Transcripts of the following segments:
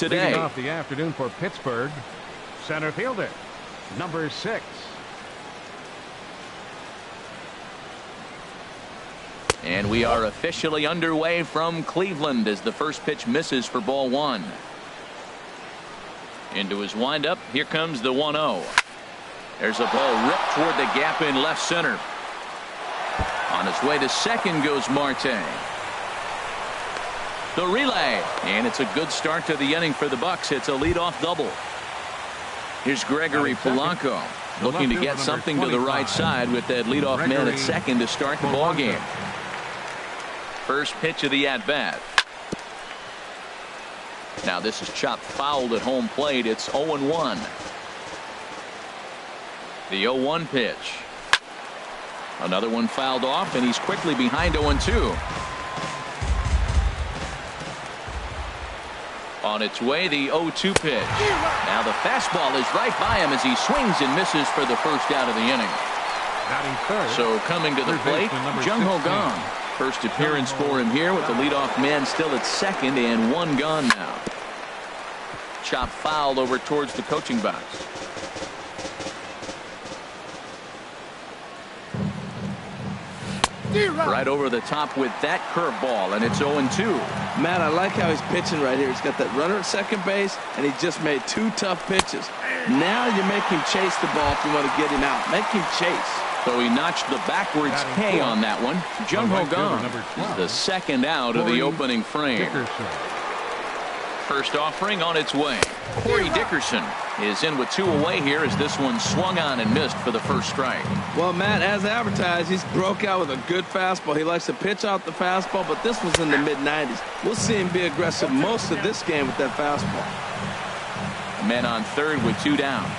today. Leading off the afternoon for Pittsburgh, center fielder, number 6. And we are officially underway from Cleveland as the first pitch misses for ball 1. Into his windup. Here comes the 1-0. There's a ball ripped toward the gap in left center. On his way to second goes Marte. The relay, and it's a good start to the inning for the Bucks. It's a leadoff double. Here's Gregory Polanco looking to get something to the right side with that leadoff man at second to start the ball game. First pitch of the at-bat. Now this is chopped fouled at home plate. It's 0-1. The 0-1 pitch. Another one fouled off, and he's quickly behind 0-2. On its way, the 0-2 pitch. Now the fastball is right by him as he swings and misses for the first out of the inning. So coming to the plate, Jung-Ho Kang. First appearance for him here with the leadoff man still at second and 1 gone now. Chop fouled over towards the coaching box. Right over the top with that curveball, and it's 0-2. Matt, I like how he's pitching right here. He's got that runner at second base, and he just made 2 tough pitches. Now you make him chase the ball if you want to get him out. Make him chase. So he notched the backwards K on that one. Jung-Ho Kang is the second out of the opening frame. First offering on its way. Corey Dickerson is in with 2 away here as this one swung on and missed for the first strike. Well, Matt, as advertised, he's broke out with a good fastball. He likes to pitch out the fastball, but this was in the mid-90s. We'll see him be aggressive most of this game with that fastball. Men on third with 2 down.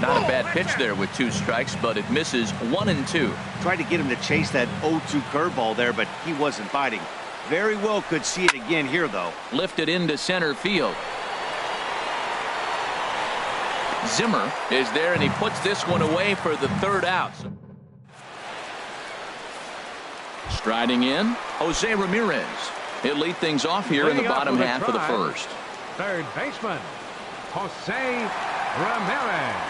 Not a bad pitch there with 2 strikes, but it misses 1-2. Tried to get him to chase that 0-2 curveball there, but he wasn't biting. Very well could see it again here, though. Lifted into center field. Zimmer is there, and he puts this one away for the 3rd out. Striding in, Jose Ramirez. He'll lead things off here in the bottom half of the first. Third baseman, Jose Ramirez.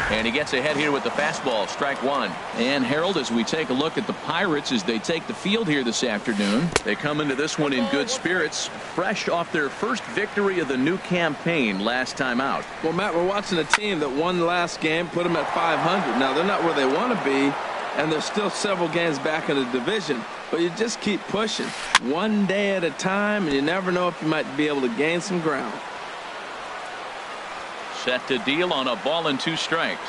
And he gets ahead here with the fastball, strike 1. And Harold, as we take a look at the Pirates as they take the field here this afternoon, they come into this one in good spirits, fresh off their first victory of the new campaign last time out. Well, Matt, we're watching a team that won last game, put them at 500. Now, they're not where they want to be, and they're still several games back in the division. But you just keep pushing one day at a time, and you never know if you might be able to gain some ground. Set to deal on a ball and 2 strikes.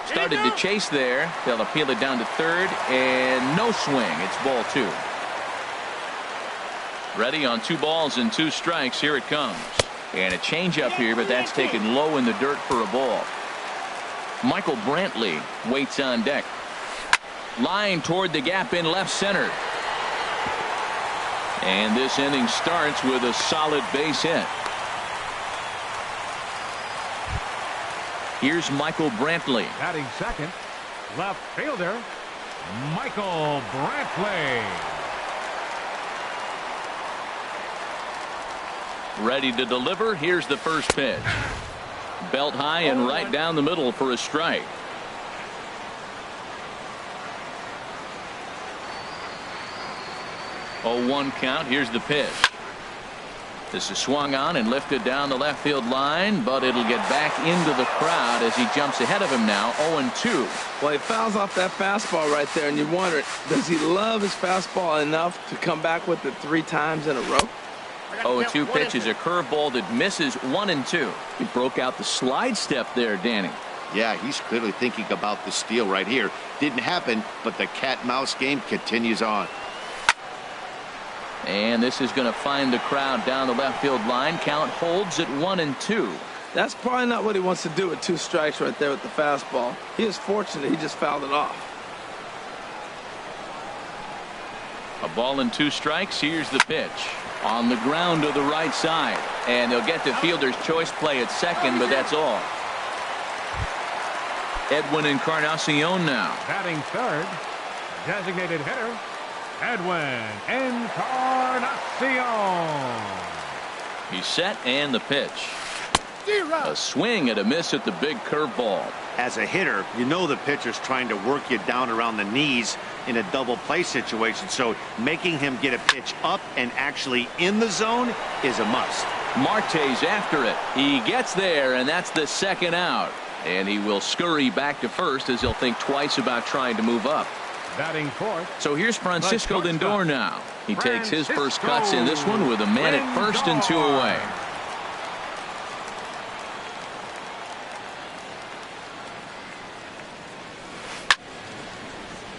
Started to chase there. They'll appeal it down to third, and no swing. It's ball 2. Ready on 2 balls and 2 strikes. Here it comes. And a changeup here, but that's taken low in the dirt for a ball. Michael Brantley waits on deck. Line toward the gap in left center. And this inning starts with a solid base hit. Here's Michael Brantley. Batting second, left fielder, Michael Brantley. Ready to deliver. Here's the first pitch. Belt high and right down the middle for a strike. Oh, 1 count. Here's the pitch. This is swung on and lifted down the left field line, but it'll get back into the crowd as he jumps ahead of him now. 0-2. Well, he fouls off that fastball right there, and you wonder, does he love his fastball enough to come back with it 3 times in a row? 0-2 pitch is a curveball that misses 1-2. He broke out the slide step there, Danny. Yeah, he's clearly thinking about the steal right here. Didn't happen, but the cat-mouse game continues on. And this is going to find the crowd down the left field line. Count holds at 1-2. That's probably not what he wants to do with 2 strikes right there with the fastball. He is fortunate he just fouled it off. A ball and 2 strikes. Here's the pitch. On the ground to the right side. And they'll get the fielder's choice play at second, but that's all. Edwin Encarnacion now. Batting third, designated hitter, Edwin Encarnacion. He's set and the pitch. A swing and a miss at the big curveball. As a hitter, you know the pitcher's trying to work you down around the knees in a double play situation, so making him get a pitch up and actually in the zone is a must. Marte's after it. He gets there, and that's the second out. And he will scurry back to first as he'll think twice about trying to move up. Batting fourth. So here's Francisco Lindor now. He takes his first cuts in this one with a man at first and 2 away.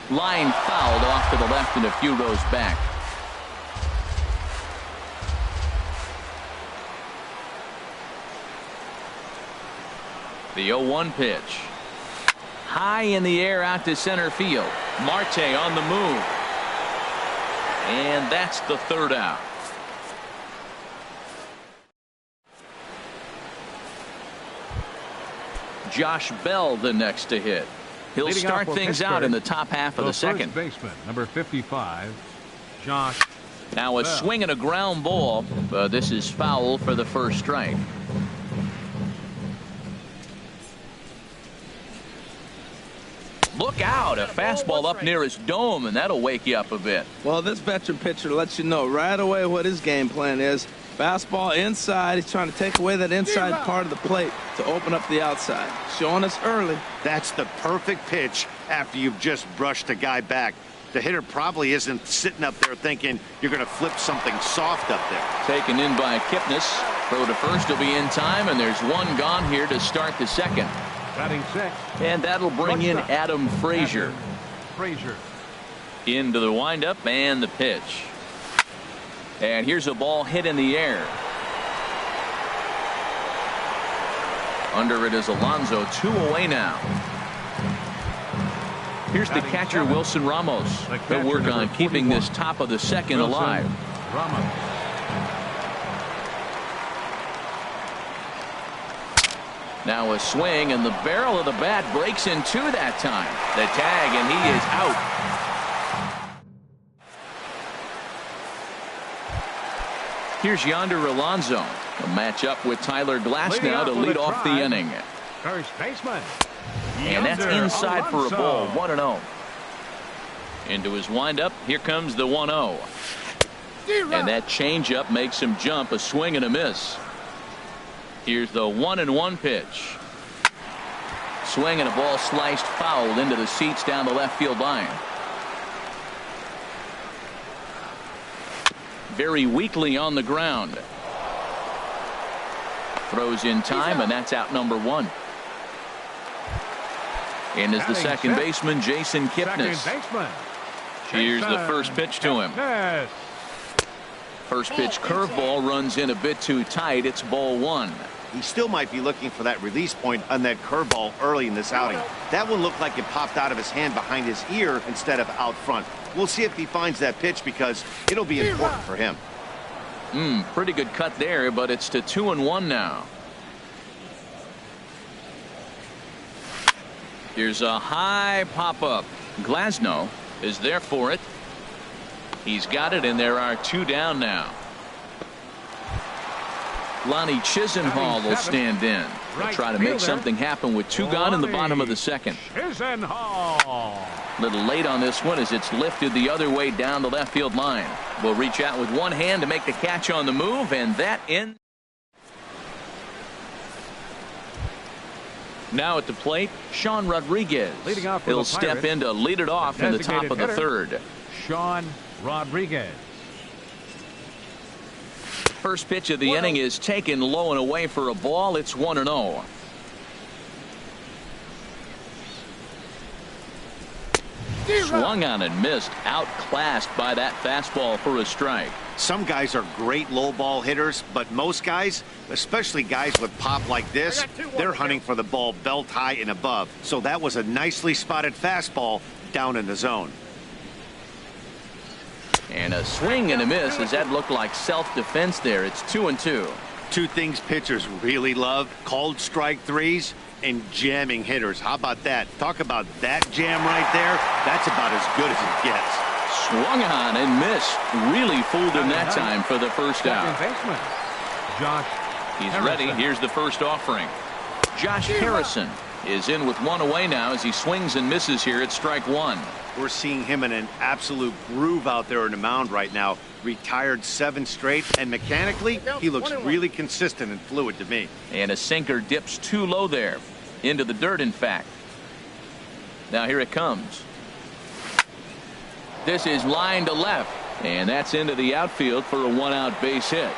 Line fouled off to the left and a few rows back. The 0-1 pitch. High in the air out to center field. Marte on the move. And that's the third out. Josh Bell the next to hit. He'll start things out in the top half of the second. First baseman, number 55, Josh. Now a swing and a ground ball. This is foul for the first strike. Look out, a fastball up near his dome, and that'll wake you up a bit. Well, this veteran pitcher lets you know right away what his game plan is. Fastball inside. He's trying to take away that inside part of the plate to open up the outside. Showing us early. That's the perfect pitch after you've just brushed a guy back. The hitter probably isn't sitting up there thinking you're going to flip something soft up there. Taken in by Kipnis. Throw to first will be in time, and there's one gone here to start the second. Batting sixth. And that'll bring in Adam Frazier. Into the windup and the pitch. And here's a ball hit in the air. Under it is Alonso, 2 away now. Here's the catcher, Wilson Ramos. They'll work on keeping this top of the second alive. Ramos. Now a swing, and the barrel of the bat breaks in two that time. The tag, and he is out. Here's Yonder Alonso. A matchup with Tyler Glass now to lead off the inning. First baseman. And that's inside for a ball, 1-0. Into his windup, here comes the 1-0. And that changeup makes him jump, a swing and a miss. Here's the 1-1 pitch. Swing and a ball sliced foul into the seats down the left field line. Very weakly on the ground. Throws in time, and that's out number 1. In is the second baseman, Jason Kipnis. Here's the first pitch to him. First pitch curveball runs in a bit too tight. It's ball 1. He still might be looking for that release point on that curveball early in this outing. That one looked like it popped out of his hand behind his ear instead of out front. We'll see if he finds that pitch because it'll be important for him. Pretty good cut there, but it's to 2-1 now. Here's a high pop-up. Glasnow is there for it. He's got it, and there are 2 down now. Lonnie Chisenhall will stand in. They'll try to make something happen with 2 gone in the bottom of the second. Chisenhall. Little late on this one as it's lifted the other way down the left field line. Will reach out with one hand to make the catch on the move, and that ends. Now at the plate, Sean Rodriguez. He'll step in to lead it off in the top of the third. Sean Rodriguez. First pitch of the inning is taken low and away for a ball. It's 1-0. Swung on and missed. Outclassed by that fastball for a strike. Some guys are great low ball hitters, but most guys, especially guys with pop like this, they're hunting for the ball belt high and above. So that was a nicely spotted fastball down in the zone. And a swing and a miss as that looked like self-defense there. It's 2-2. 2 things pitchers really love: called strike threes and jamming hitters. How about that? Talk about that jam right there. That's about as good as it gets. Swung on and missed. Really fooled him that time for the first out. He's ready. Here's the first offering. Josh Harrison is in with one away now as he swings and misses here at strike one. We're seeing him in an absolute groove out there in the mound right now. Retired 7 straight, and mechanically, he looks really consistent and fluid to me. And a sinker dips too low there. Into the dirt, in fact. Now here it comes. This is line to left, and that's into the outfield for a 1-out base hit.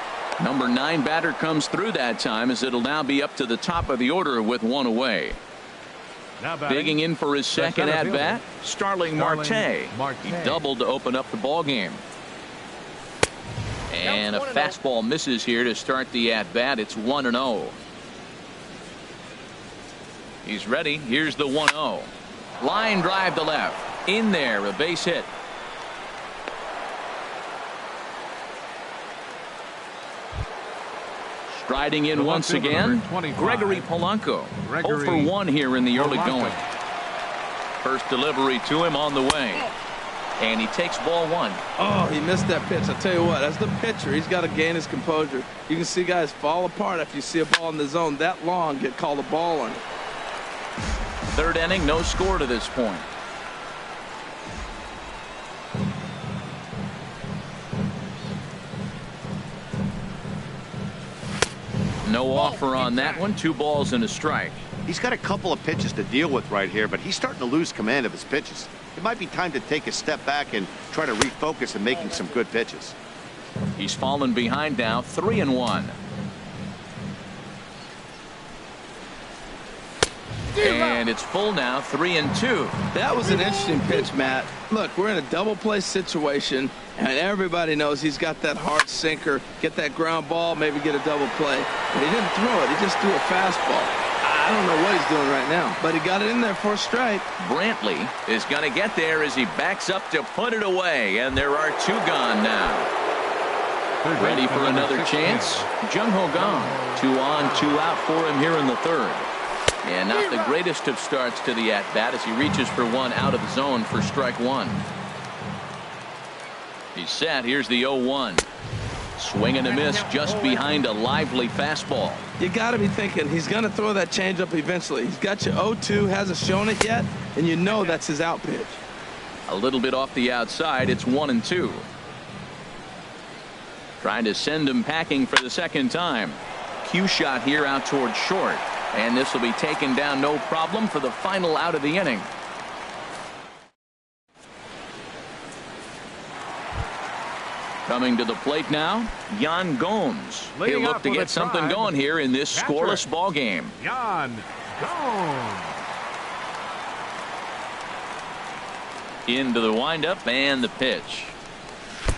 Number 9 batter comes through that time as it'll now be up to the top of the order with one away. Digging in for his second at bat, Starling Marte. He doubled to open up the ball game. And a fastball misses here to start the at bat. It's 1-0. He's ready. Here's the 1-0. Line drive to left. In there, a base hit. Striding in once again, Gregory Polanco. 0 for 1 here in the early going. First delivery to him on the way. And he takes ball 1. Oh, he missed that pitch. I'll tell you what, as the pitcher, he's got to gain his composure. You can see guys fall apart after you see a ball in the zone that long, get called a ball on it. Third inning, no score to this point. No offer on that one. 2 balls and a strike. He's got a couple of pitches to deal with right here, but he's starting to lose command of his pitches. It might be time to take a step back and try to refocus on making some good pitches. He's fallen behind now, 3-1. And it's full now, 3-2. That was an interesting pitch, Matt. Look, we're in a double play situation, and everybody knows he's got that hard sinker. Get that ground ball, maybe get a double play. But he didn't throw it. He just threw a fastball. I don't know what he's doing right now, but he got it in there for a strike. Brantley is going to get there as he backs up to put it away, and there are 2 gone now. Ready for another chance. Jung Ho Gong. 2 on, 2 out for him here in the third. And not the greatest of starts to the at-bat as he reaches for one out of the zone for strike 1. He's set. Here's the 0-1. Swing and a miss just behind a lively fastball. You got to be thinking he's going to throw that changeup eventually. He's got you 0-2, hasn't shown it yet, and you know that's his out pitch. A little bit off the outside. It's 1-2. Trying to send him packing for the second time. Cue shot here out towards short. And this will be taken down no problem for the final out of the inning. Coming to the plate now, Yan Gomes. He'll look to get something going here in this scoreless ball game. Yan Gomes. Into the windup and the pitch.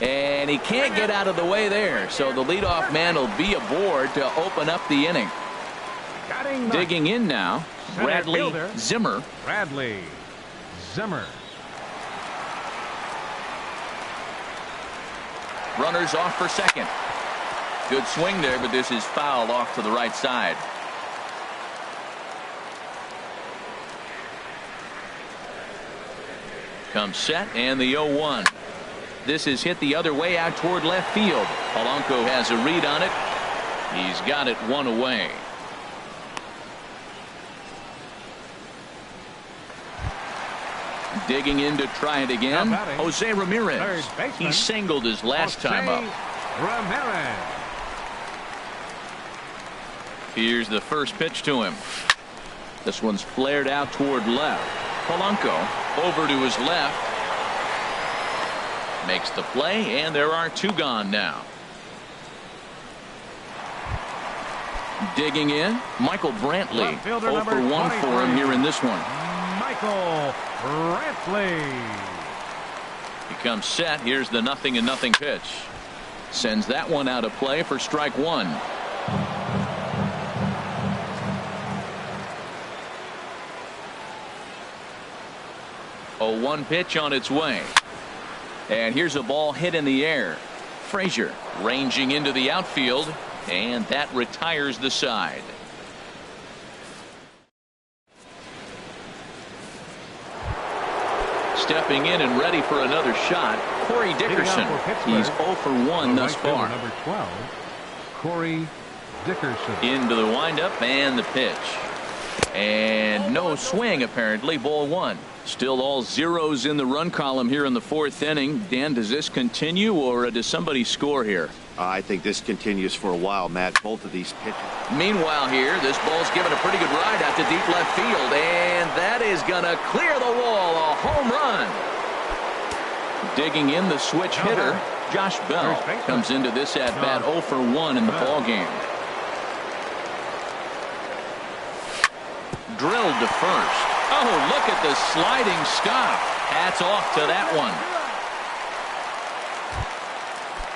And he can't get out of the way there. So the leadoff man will be aboard to open up the inning. Digging in now, Bradley Zimmer. Bradley Zimmer. Runners off for second. Good swing there, but this is foul off to the right side. Comes set and the 0-1. This is hit the other way out toward left field. Polanco has a read on it. He's got it 1 away. Digging in to try it again. Jose Ramirez. He singled his last time up. Ramirez. Here's the first pitch to him. This one's flared out toward left. Polanco over to his left. Makes the play, and there are 2 gone now. Digging in, Michael Brantley. 0 for 1 for him here in this one. Michael Brantley. He comes set. Here's the 0-0 pitch. Sends that one out of play for strike 1. A 1 pitch on its way. And here's a ball hit in the air. Frazier ranging into the outfield, and that retires the side. Stepping in and ready for another shot, Corey Dickerson. He's 0 for 1 thus far. Number 12, Corey Dickerson. Into the windup and the pitch. And no swing, apparently. Ball 1. Still all zeros in the run column here in the 4th inning. Dan, does this continue, or does somebody score here? I think this continues for a while, Matt. Both of these pitches. Meanwhile here, this ball's given a pretty good ride out to deep left field, and that is going to clear the wall. A home run. Digging in the switch hitter, Josh Bell, comes into this at-bat 0 for 1 in the ball game. Drilled to first. Oh, look at the sliding stop. Hats off to that one.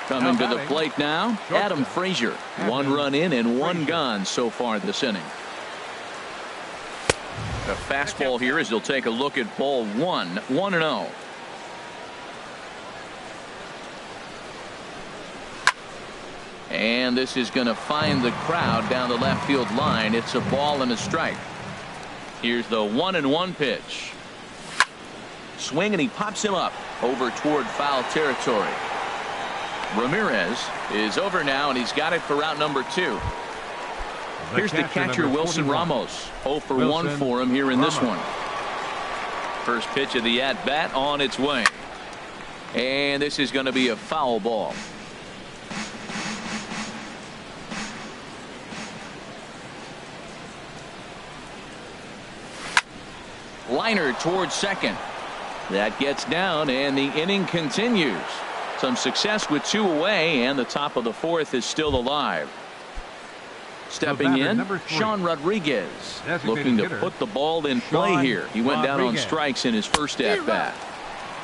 Coming to the plate now, Adam Frazier. 1 run in and 1 gone so far this inning. A fastball here as he'll take a look at ball 1. 1-0. And this is going to find the crowd down the left field line. It's a ball and a strike. Here's the 1-1 pitch. Swing, and he pops him up over toward foul territory. Ramirez is over now, and he's got it for out number 2. Here's the catcher, Wilson Ramos. 0 for 1 for him here in this one. First pitch of the at-bat on its way. And this is going to be a foul ball. Liner towards second. That gets down, and the inning continues. Some success with 2 away, and the top of the 4th is still alive. Stepping in, Sean Rodriguez, looking to put the ball in play here. He went down on strikes in his first at-bat,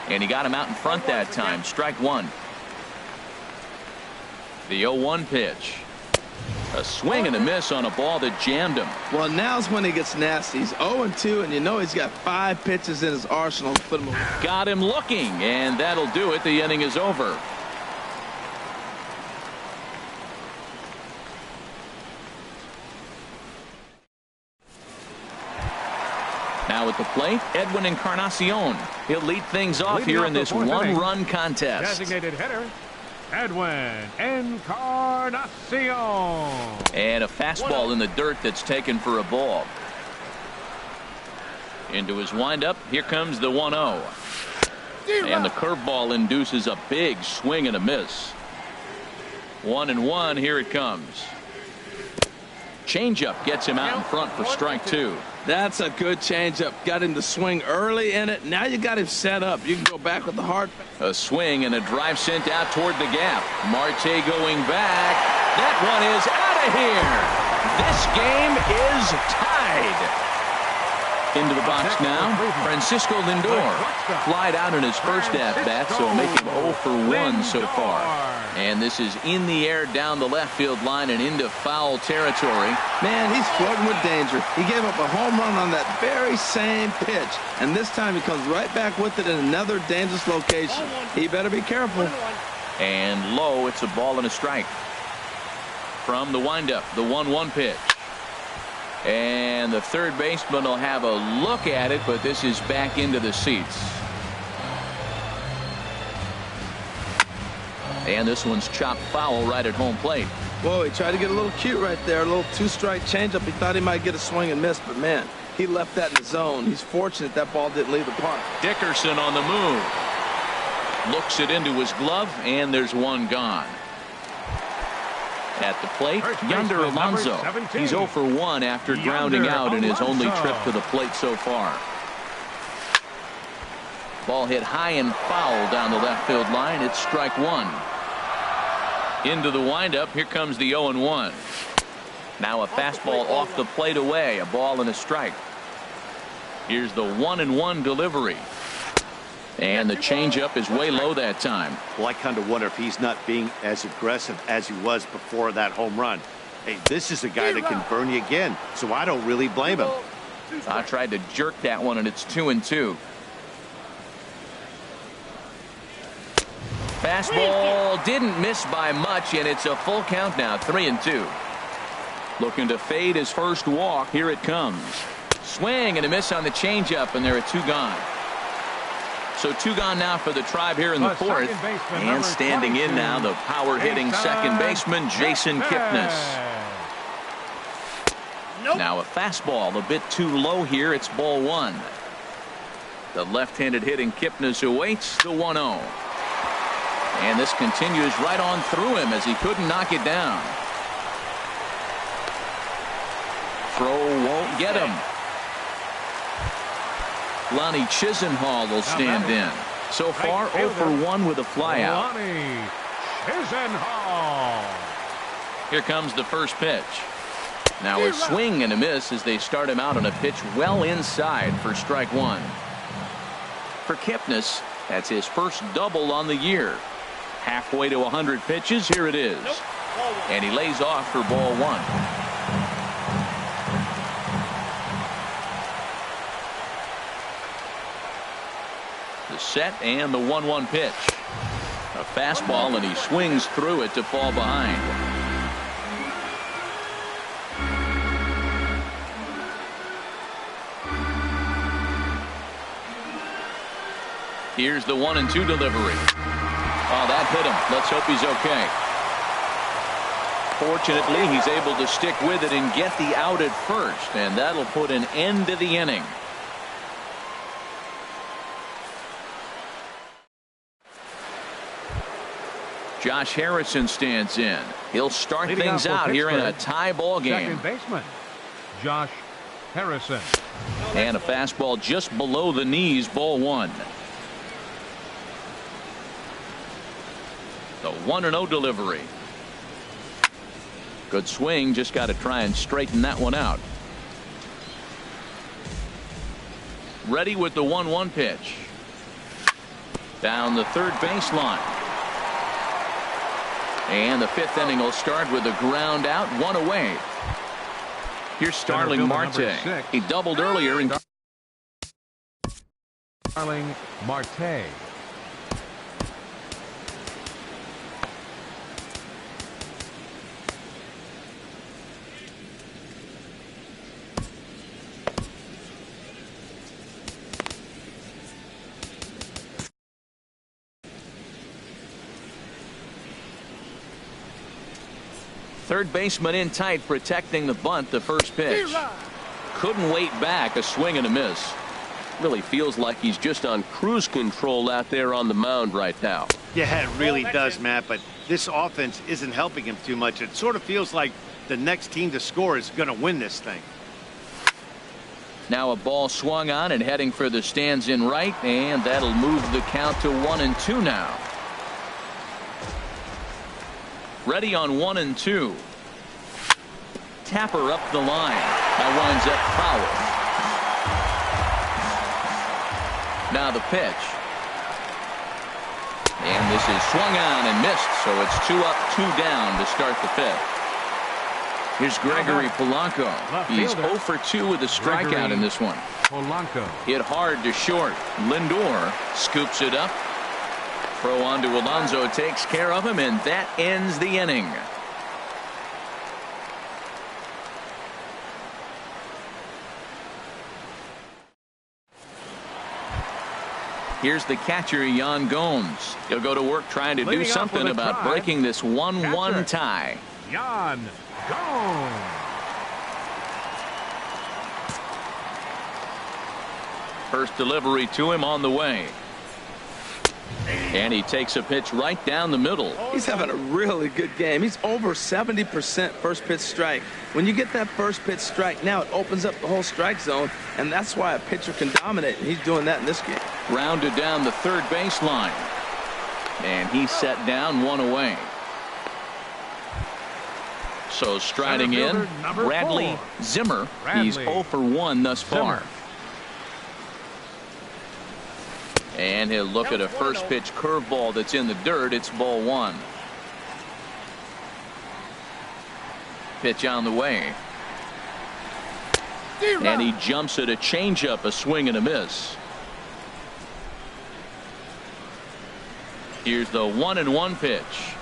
and he got him out in front that time. Strike 1. The 0-1 pitch. A swing and a miss on a ball that jammed him. Well, now's when he gets nasty. He's 0-2, and you know he's got 5 pitches in his arsenal to put him away. Got him looking, and that'll do it. The inning is over. Now at the plate, Edwin Encarnacion. He'll lead things off here in this 1-run contest. Designated hitter, Edwin Encarnacion. And a fastball in the dirt that's taken for a ball. Into his windup, here comes the 1-0. And the curveball induces a big swing and a miss. 1-1, here it comes. Changeup gets him out in front for strike 2. That's a good changeup. Got him to swing early in it. Now you got him set up. You can go back with the hard. A swing and a drive sent out toward the gap. Marte going back. That one is out of here. This game is tied. Into the box now, Francisco Lindor. Flied out in his first at-bat, so make him 0 for 1 so far. And this is in the air down the left field line and into foul territory. Man, he's floating with danger. He gave up a home run on that very same pitch. And this time he comes right back with it in another dangerous location. He better be careful. And low, it's a ball and a strike. From the windup, the 1-1 pitch. And the third baseman will have a look at it, but this is back into the seats. And this one's chopped foul right at home plate. Whoa, he tried to get a little cute right there. A little 2-strike changeup. He thought he might get a swing and miss, but man, he left that in the zone. He's fortunate that ball didn't leave the park. Dickerson on the move. Looks it into his glove, and there's one gone. At the plate, Yonder Alonso. He's 0 for 1 after grounding out in his only trip to the plate so far. Ball hit high and foul down the left field line. It's strike 1. Into the windup. Here comes the 0-1. Now a fastball off the plate away. A ball and a strike. Here's the 1-1 delivery. And the changeup is way low that time. Well, I kind of wonder if he's not being as aggressive as he was before that home run. Hey, this is a guy that can burn you again, so I don't really blame him. I tried to jerk that one, and it's 2-2. Fastball didn't miss by much, and it's a full count now, 3-2. Looking to fade his first walk. Here it comes. Swing and a miss on the changeup, and there are 2 gone. So 2 gone now for the Tribe here in the 4th. And standing in now, the power-hitting second baseman, Jason Kipnis. Now a fastball a bit too low here. It's ball 1. The left-handed hitting Kipnis awaits the 1-0. And this continues right on through him as he couldn't knock it down. Throw won't get him. Lonnie Chisenhall will stand in. So far 0 for 1 with a flyout. Lonnie Chisenhall. Here comes the first pitch. Now a swing and a miss as they start him out on a pitch well inside for strike 1. For Kipnis, that's his first double on the year. Halfway to 100 pitches. Here it is. And he lays off for ball 1. The set and the 1-1 pitch. A fastball, and he swings through it to fall behind. Here's the 1-2 delivery. Oh, that hit him. Let's hope he's okay. Fortunately, he's able to stick with it and get the out at first, and that'll put an end to the inning. Josh Harrison stands in. He'll start things out here in a tie ball game. Second baseman, Josh Harrison. And a fastball just below the knees, ball 1. The 1-0 delivery. Good swing, just got to try and straighten that one out. Ready with the 1-1 pitch. Down the third baseline. And the 5th inning will start with a ground out, 1 away. Here's Starling Marte. He doubled earlier. Starling Marte. Third baseman in tight, protecting the bunt. The first pitch. Couldn't wait back. A swing and a miss. Really feels like he's just on cruise control out there on the mound right now. Yeah, it really does, Matt, but this offense isn't helping him too much. It sort of feels like the next team to score is going to win this thing. Now a ball swung on and heading for the stands in right, and that'll move the count to 1-2 now. Ready on 1-2. Tapper up the line. That winds up foul. Now the pitch. And this is swung on and missed, so it's 2 up, 2 down to start the 5th. Here's Gregory Polanco. He's 0 for 2 with a strikeout in this one. Polanco. Hit hard to short. Lindor scoops it up. Throw on to Alonso, takes care of him, and that ends the inning. Here's the catcher, Yan Gomes. He'll go to work trying to do something about breaking this 1-1 tie. Yan Gomes. First delivery to him on the way. And he takes a pitch right down the middle. He's having a really good game. He's over 70% first pitch strike. When you get that first pitch strike, now it opens up the whole strike zone, and that's why a pitcher can dominate, and he's doing that in this game. Rounded down the third baseline. And he's set down, 1 away. So striding in, Bradley Zimmer. He's 0 for 1 thus far. And he'll look at a first pitch curveball that's in the dirt. It's ball 1. Pitch on the way. And he jumps at a changeup, a swing and a miss. Here's the 1-1 pitch.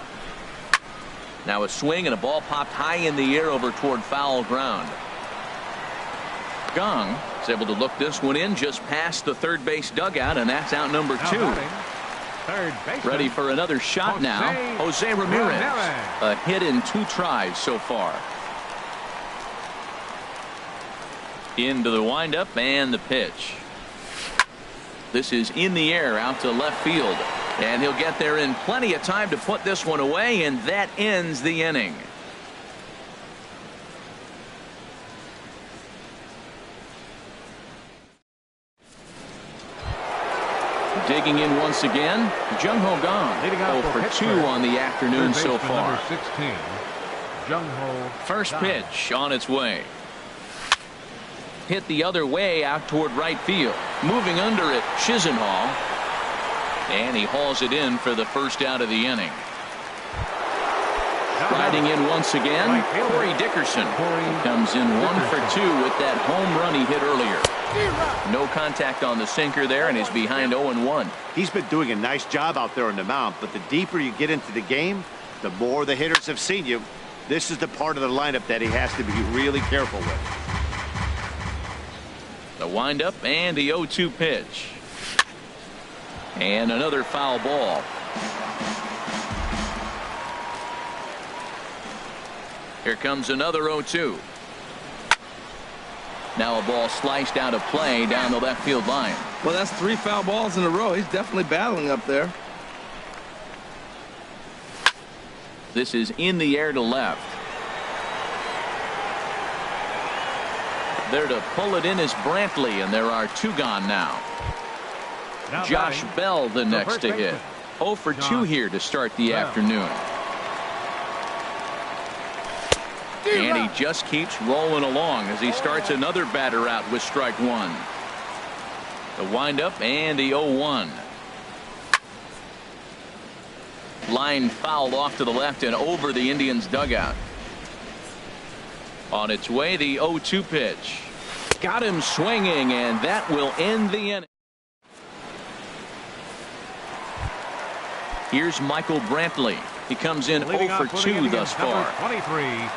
Now a swing and a ball popped high in the air over toward foul ground. Gong He's able to look this one in just past the third base dugout, and that's out number 2. Third baseman. Ready for another shot now. Jose Ramirez. A hit in 2 tries so far. Into the windup and the pitch. This is in the air out to left field. And he'll get there in plenty of time to put this one away, and that ends the inning. Digging in once again, Jung Ho Gong. 0 for 2 on the afternoon so far. Number 16, Jung Ho. First pitch on its way. Hit the other way out toward right field. Moving under it, Chisenhall. And he hauls it in for the first out of the inning. Riding in once again, Corey Dickerson. He comes in 1 for 2 with that home run he hit earlier. No contact on the sinker there, and he's behind 0-1. He's been doing a nice job out there on the mound, but the deeper you get into the game, the more the hitters have seen you. This is the part of the lineup that he has to be really careful with. The windup and the 0-2 pitch. And another foul ball. Here comes another 0-2. Now a ball sliced out of play down the left field line. Well, that's 3 foul balls in a row. He's definitely battling up there. This is in the air to left. There to pull it in is Brantley, and there are 2 gone now. Josh Bell the next to hit. 0 for 2 here to start the afternoon. And he just keeps rolling along as he starts another batter out with strike 1. The windup and the 0-1. Line fouled off to the left and over the Indians dugout. On its way, the 0-2 pitch. Got him swinging, and that will end the inning. Here's Michael Brantley. He comes in 0 for 2 thus far. 23,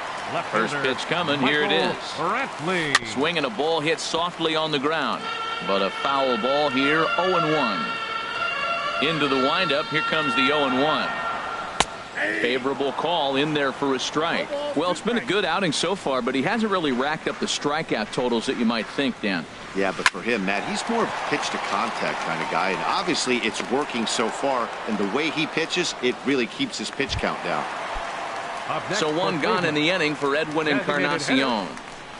First pitch coming. Here it is. Brantley. Swinging a ball hit softly on the ground, but a foul ball here. 0-1. Into the windup. Here comes the 0-1. Favorable call in there for a strike. Well, it's been a good outing so far, but he hasn't really racked up the strikeout totals that you might think, Dan. Yeah, but for him, Matt, he's more of a pitch to contact kind of guy, and obviously it's working so far, and the way he pitches, it really keeps his pitch count down. So 1 gone in the inning for Edwin Encarnacion.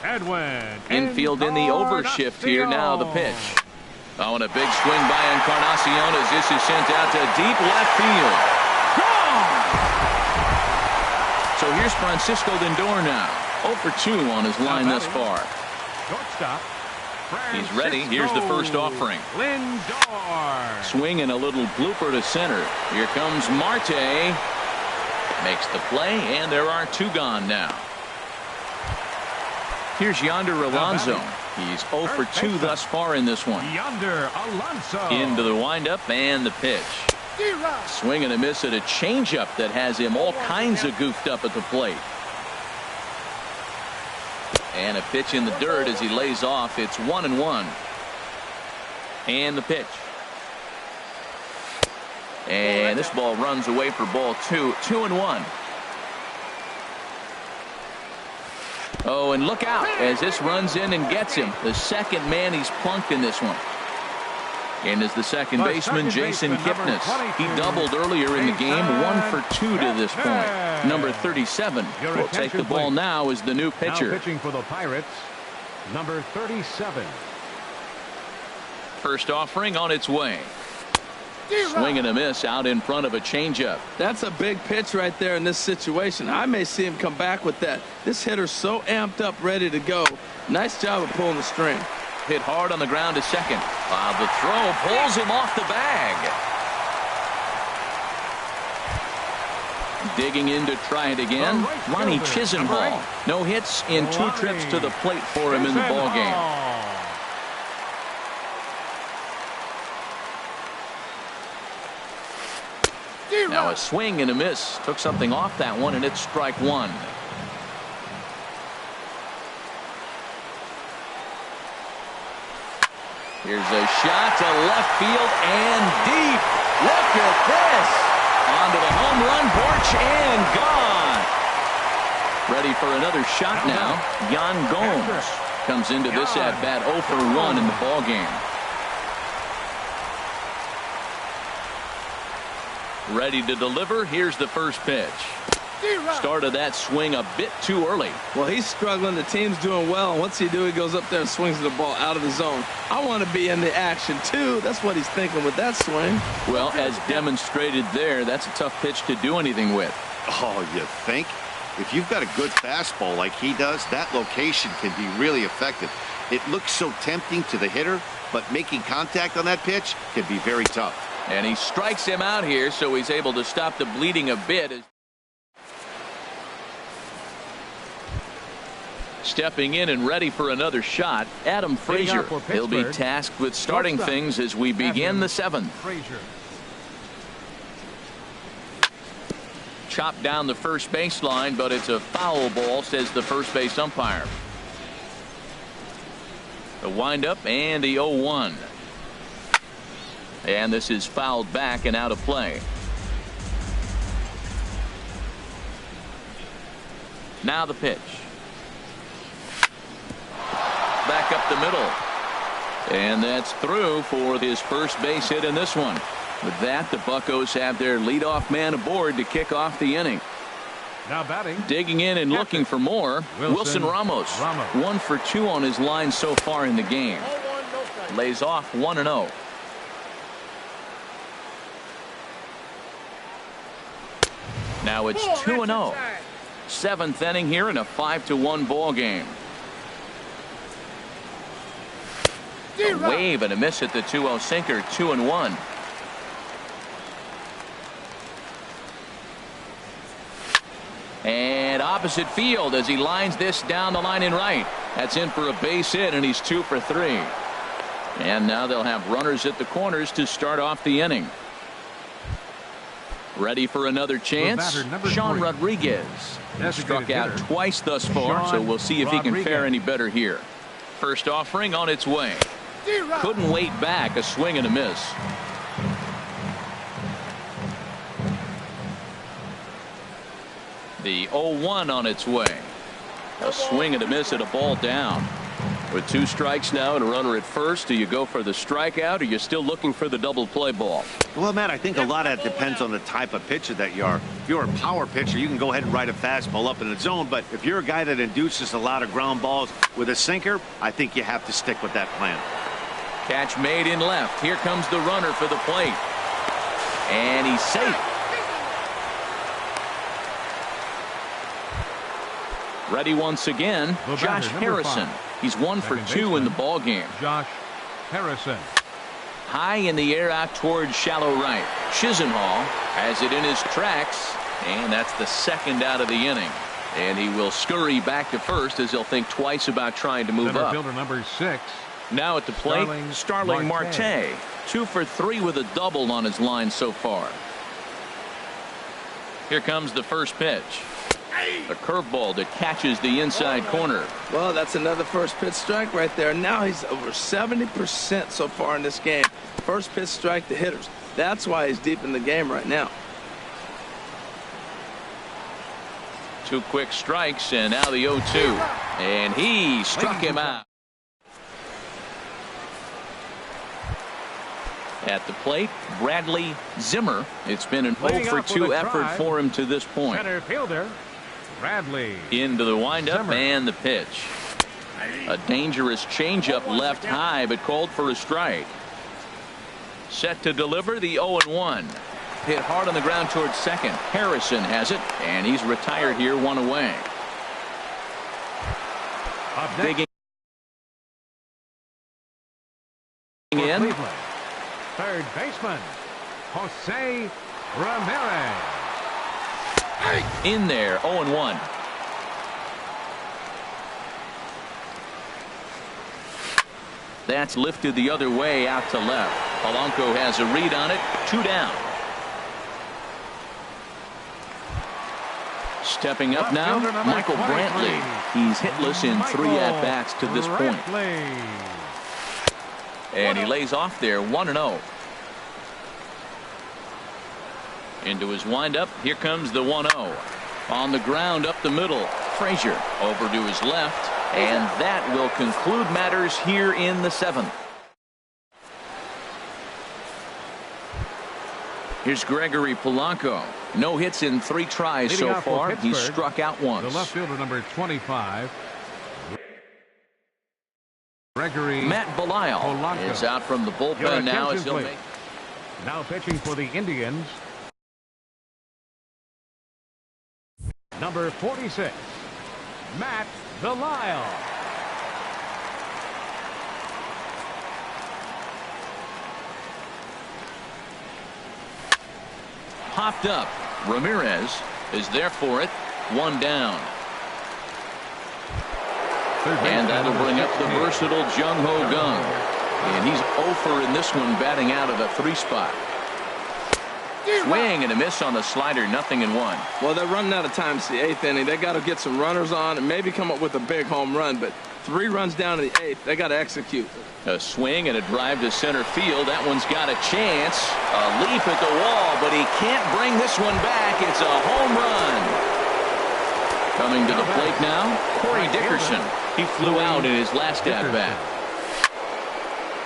Edwin. Infield in the overshift here. Now the pitch. Oh, and a big swing by Encarnacion as this is sent out to deep left field. Gone! So here's Francisco Lindor now. 0 for 2 on his line thus far. Shortstop. He's ready. Here's the first offering. Lindor. Swing and a little blooper to center. Here comes Marte. Makes the play, and there are 2 gone now. Here's Yonder Alonso. He's 0 for 2 thus far in this one. Yonder Alonso. Into the windup and the pitch. Swing and a miss at a changeup that has him all kinds of goofed up at the plate. And a pitch in the dirt as he lays off. It's 1-1. And the pitch. And this ball runs away for ball 2. 2-1. Oh, and look out as this runs in and gets him. The second man he's plunked in this one. And is the second baseman, Jason Kipnis. He doubled earlier in the game. 1 for 2 to this point. Number 37 will take the ball now as the new pitcher. Now pitching for the Pirates, number 37. First offering on its way. Swing and a miss out in front of a changeup. That's a big pitch right there in this situation. I may see him come back with that. This hitter's so amped up, ready to go. Nice job of pulling the string. Hit hard on the ground to second. The throw pulls him off the bag. Digging in to try it again. Ronnie Chisenhall. No hits in 2 trips to the plate for him in the ballgame. Now a swing and a miss. Took something off that one, and it's strike 1. Here's a shot to left field and deep. Look at this. Onto the home run porch and gone. Ready for another shot now. Yan Gomes comes into this at bat 0 for 1 in the ball game. Ready to deliver. Here's the first pitch. Started that swing a bit too early. Well, he's struggling. The team's doing well. And what's he do? He goes up there and swings the ball out of the zone. I want to be in the action, too. That's what he's thinking with that swing. Well, as demonstrated there, that's a tough pitch to do anything with. Oh, you think? If you've got a good fastball like he does, that location can be really effective. It looks so tempting to the hitter, but making contact on that pitch can be very tough. And he strikes him out here, so he's able to stop the bleeding a bit. Stepping in and ready for another shot, Adam Frazier. He'll be tasked with starting things as we begin the 7th. Chopped down the first baseline, but it's a foul ball, says the first base umpire. The windup and the 0-1. And this is fouled back and out of play. Now the pitch. Back up the middle. And that's through for his first base hit in this one. With that, the Buccos have their leadoff man aboard to kick off the inning. Now batting. Digging in and looking for more. Wilson Ramos. 1 for 2 on his line so far in the game. Lays off 1-0. Now it's 2-0. 7th inning here in a 5-1 ball game. A wave and a miss at the 2-0 sinker. 2-1. And opposite field as he lines this down the line in right. That's in for a base hit, and he's 2 for 3. And now they'll have runners at the corners to start off the inning. Ready for another chance. Sean Rodriguez struck out twice thus far, so we'll see if he can fare any better here. First offering on its way. Couldn't wait back. A swing and a miss. The 0-1 on its way. A swing and a miss at a ball down. With 2 strikes now and a runner at first, do you go for the strikeout, or are you still looking for the double play ball? Well, Matt, I think a lot of that depends on the type of pitcher that you are. If you're a power pitcher, you can go ahead and ride a fastball up in the zone. But if you're a guy that induces a lot of ground balls with a sinker, I think you have to stick with that plan. Catch made in left. Here comes the runner for the plate. And he's safe. Ready once again, Josh Harrison. He's 1 for 2 in the ball game. Josh Harrison. High in the air out towards shallow right. Chisenhall has it in his tracks, and that's the 2nd out of the inning. And he will scurry back to first as he'll think twice about trying to move Center up. Fielder number 6. Now at the plate, Starling Marte. 2 for 3 with a double on his line so far. Here comes the first pitch. A curveball that catches the inside corner. Well, that's another first pitch strike right there. Now he's over 70% so far in this game. First pitch strike to hitters. That's why he's deep in the game right now. 2 quick strikes, and now the 0-2. And he struck him out. At the plate, Bradley Zimmer. It's been an 0 for 2 effort for him to this point. Center fielder Bradley. Into the windup and the pitch. A dangerous changeup left high, but called for a strike. Set to deliver the 0-1. Hit hard on the ground towards second. Harrison has it, and he's retired here, 1 away. Digging in. Third baseman Jose Ramirez. In there, 0-1. That's lifted the other way out to left. Polanco has a read on it. 2 down. Stepping up now, Michael Brantley. He's hitless in 3 at-bats to this point. And he lays off there 1-0. Into his windup. Here comes the 1-0. On the ground up the middle. Frazier over to his left. And that will conclude matters here in the 7th. Here's Gregory Polanco. No hits in 3 tries Leading so far. He's struck out once. The left fielder, number 25. Gregory Matt Belisle is out from the bullpen now as he'll make. Now pitching for the Indians. Number 46, Matt Belisle. Popped up. Ramirez is there for it. 1 down. And that'll bring up the versatile Jung Ho Kang. And he's 0 in this one, batting out of the 3 spot. Swing and a miss on the slider, 0-1. Well, they're running out of time. It's the 8th inning. They got to get some runners on and maybe come up with a big home run. But 3 runs down to the 8th. They got to execute. A swing and a drive to center field. That one's got a chance. A leap at the wall, but he can't bring this one back. It's a home run. Coming to the plate now, Corey Dickerson. He flew out in his last at bat.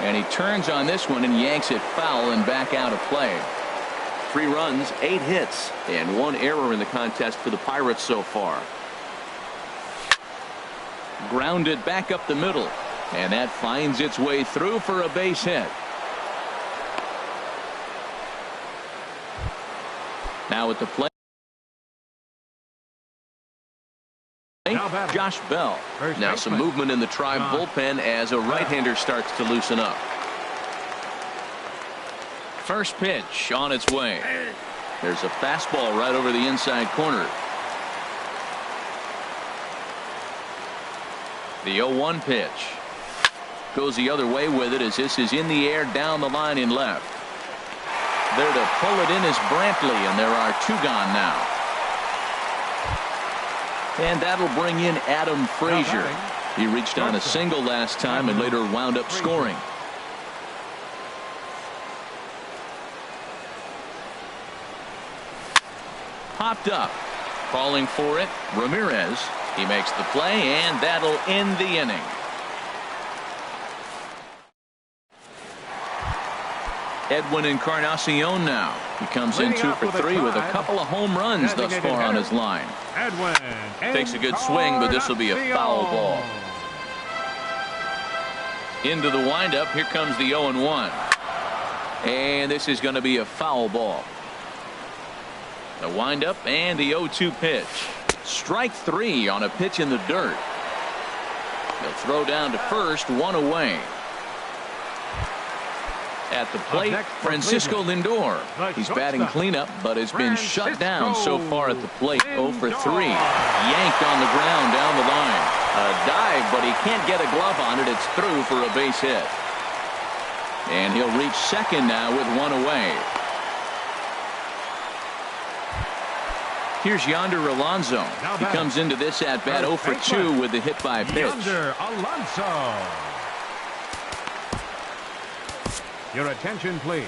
And he turns on this one and yanks it foul and back out of play. 3 runs, 8 hits, and 1 error in the contest for the Pirates so far. Grounded back up the middle, and that finds its way through for a base hit. Now at the plate, Josh Bell. Now some movement in the Tribe bullpen as a right-hander starts to loosen up. First pitch on its way. There's a fastball right over the inside corner. The 0-1 pitch. Goes the other way with it as this is in the air down the line in left. There to pull it in is Brantley, and there are 2 gone now. And that'll bring in Adam Frazier. He reached on a single last time and later wound up scoring. Popped up. Calling for it, Ramirez. He makes the play, and that'll end the inning. Edwin Encarnacion now. He comes in 2 for 3 with a couple of home runs thus far on his line. Takes a good swing, but this will be a foul ball. Into the windup. Here comes the 0-1. And this is going to be a foul ball. The windup and the 0-2 pitch. Strike 3 on a pitch in the dirt. He'll throw down to first, 1 away. At the plate, Francisco Lindor. He's batting cleanup, but has been shut down so far at the plate. 0 for 3. Yanked on the ground down the line. A dive, but he can't get a glove on it. It's through for a base hit. And he'll reach second now with 1 away. Here's Yonder Alonso. He comes into this at bat 0 for 2 with the hit by pitch. Yonder Alonso. Your attention, please.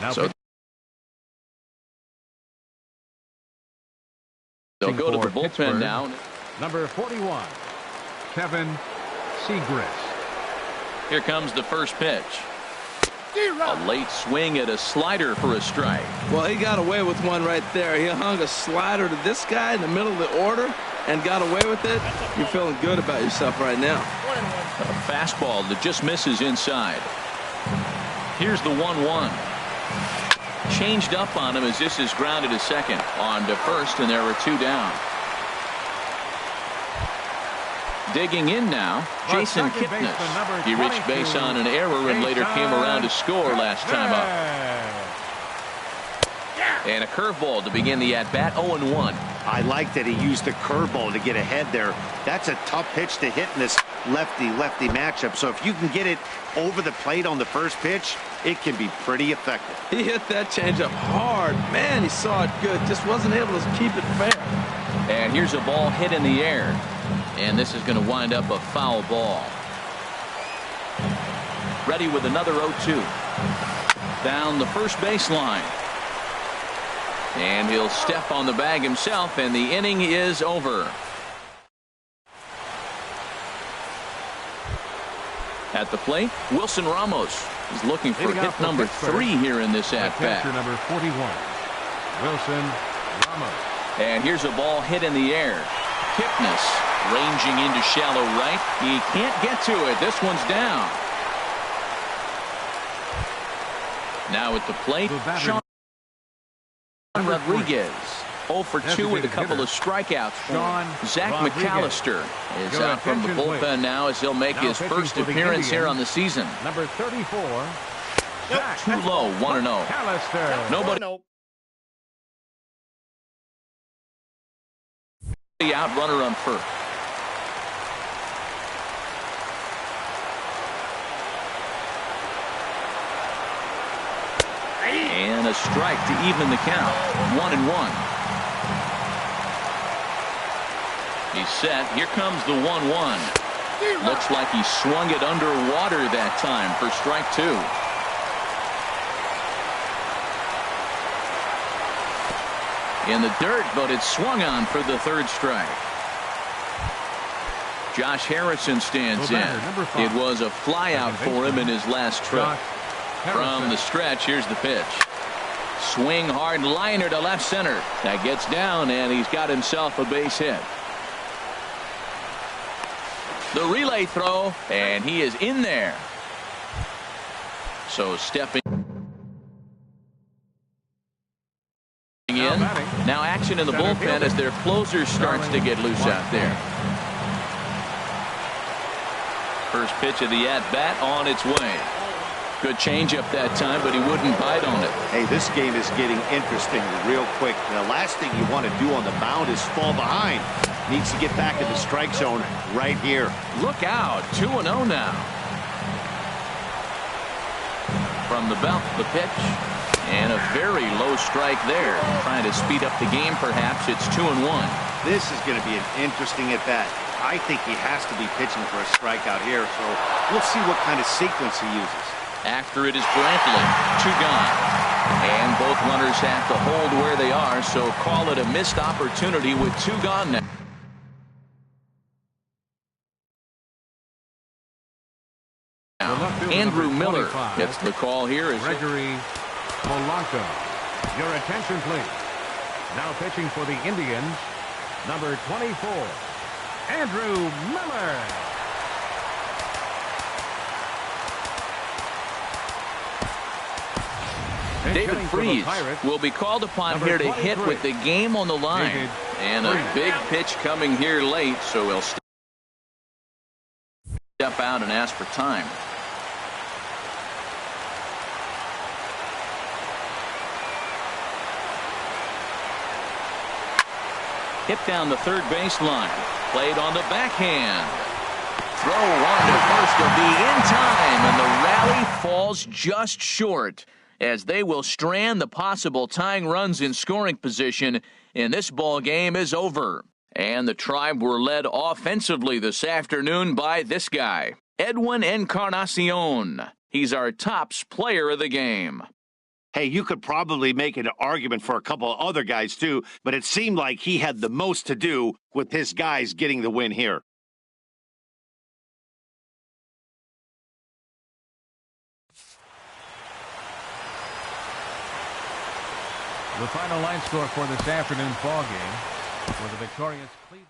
Now they'll go to the bullpen now. Number 41, Kevin Segrist. Here comes the first pitch. A late swing at a slider for a strike. Well, he got away with one right there. He hung a slider to this guy in the middle of the order and got away with it. You're feeling good about yourself right now. A fastball that just misses inside. Here's the 1-1. Changed up on him as this is grounded to second. On to first, and there are 2 down. Digging in now, Jason Kipnis. He reached base on an error and later came around to score last time up. And a curveball to begin the at-bat, 0-1. I like that he used the curveball to get ahead there. That's a tough pitch to hit in this lefty-lefty matchup. So if you can get it over the plate on the first pitch, it can be pretty effective. He hit that changeup hard. Man, he saw it good. Just wasn't able to keep it fair. And here's a ball hit in the air. And this is going to wind up a foul ball. ready with another 0-2. Down the first baseline. And he'll step on the bag himself, and the inning is over. At the plate, Wilson Ramos is looking for hit number 3 here in this at-bat. Number 41, Wilson Ramos. And here's a ball hit in the air. Kipnis ranging into shallow right. He can't get to it. This one's down. Now at the plate, Sean Rodriguez. 0 for 2 with a couple of strikeouts. Zach McAllister is out from the bullpen now as he'll make his first appearance here on the season. Number 34. Too low, 1-0. Nobody out, runner on first. And a strike to even the count. 1-1. He's set. Here comes the 1-1. Looks like he swung it underwater that time for strike 2. In the dirt, but it's swung on for the 3rd strike. Josh Harrison stands in. It was a flyout for him in his last trip. From the stretch, here's the pitch. Swing hard liner to left center. That gets down, and he's got himself a base hit. The relay throw, and he is in there. So stepping in. Now action in the bullpen as their closer starts to get loose out there. First pitch of the at-bat on its way. Good changeup that time, but he wouldn't bite on it. Hey, this game is getting interesting real quick. The last thing you want to do on the mound is fall behind. Needs to get back in the strike zone right here. Look out. 2-0 now. From the belt, the pitch. And a very low strike there. Trying to speed up the game, perhaps. It's 2-1. This is going to be an interesting at-bat. I think he has to be pitching for a strikeout here, so we'll see what kind of sequence he uses. After it is Brantley, 2 gone. And both runners have to hold where they are, so call it a missed opportunity with 2 gone now. Andrew Miller gets the call here. Gregory Polanco. Your attention, please. Now pitching for the Indians, number 24, Andrew Miller. David Freese will be called upon here to hit with the game on the line. And a big pitch coming here late, so he'll step out and ask for time. Hit down the 3rd baseline. Played on the backhand. Throw on to first will be in time, and the rally falls just short, as they will strand the possible tying runs in scoring position, and this ball game is over. And the Tribe were led offensively this afternoon by this guy, Edwin Encarnacion. He's our tops player of the game. Hey, you could probably make an argument for a couple of other guys too, but it seemed like he had the most to do with his guys getting the win here. The final line score for this afternoon's ball game for the victorious Cleveland.